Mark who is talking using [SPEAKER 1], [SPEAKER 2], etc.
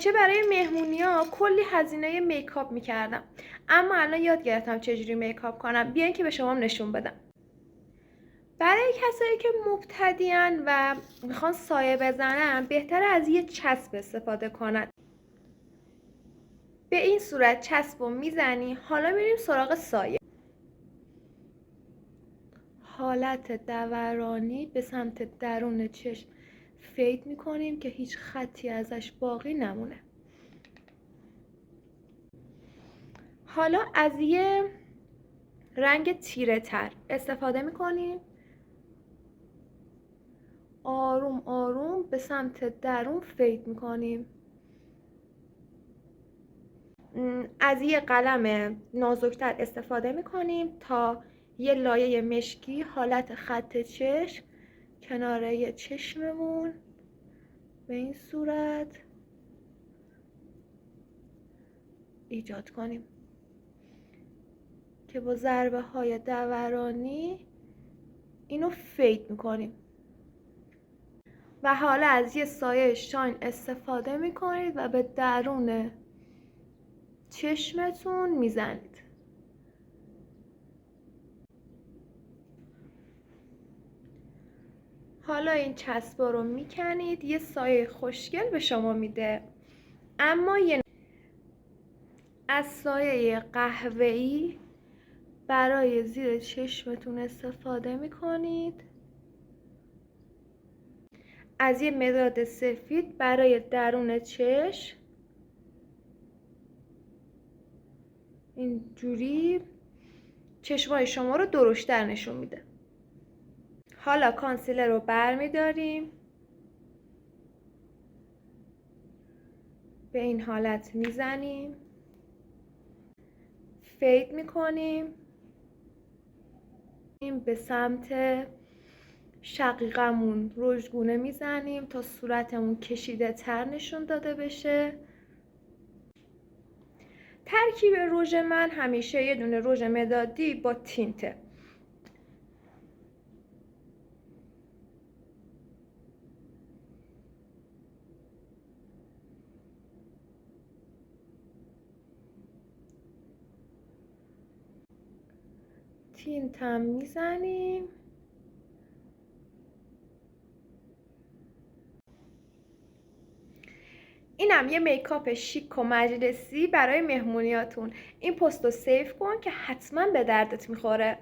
[SPEAKER 1] بچه برای مهمونی‌ها کلی هزینه میکاپ میکردم، اما الان یاد گرفتم چجوری میکاپ کنم. بیاین که به شما نشون بدم. برای کسایی که مبتدیان و میخوان سایه بزنن، بهتره از یه چسب استفاده کنن. به این صورت چسب رو میزنی. حالا میریم سراغ سایه. حالت دورانی به سمت درون چشم فید میکنیم که هیچ خطی ازش باقی نمونه. حالا از یه رنگ تیره تر استفاده میکنیم. آروم آروم به سمت درون فید میکنیم. از یه قلم نازکتر استفاده میکنیم تا یه لایه مشکی حالت خط چشم کناره چشممون به این صورت ایجاد کنیم که با ضربه های دورانی اینو فید میکنیم. و حالا از یه سایه شاین استفاده میکنید و به درون چشمتون میزنید. حالا این چسبا رو میکنید، یه سایه خوشگل به شما میده. اما از سایه قهوه‌ای برای زیر چشمتون استفاده میکنید. از یه مداد سفید برای درون چشم اینجوری چشمای شما رو درشتر نشون میده. حالا کانسیلر رو برمیداریم، به این حالت میزنیم، فید میکنیم، به سمت شقیقمون رژگونه میزنیم تا صورتمون کشیده تر نشون داده بشه. ترکیب رژ من همیشه یه دونه رژ مدادی با تینته. تینتم میزنیم. اینم یه میکاپ شیک و مجلسی برای مهمونیاتون. این پست رو سیو کن که حتما به دردت میخوره.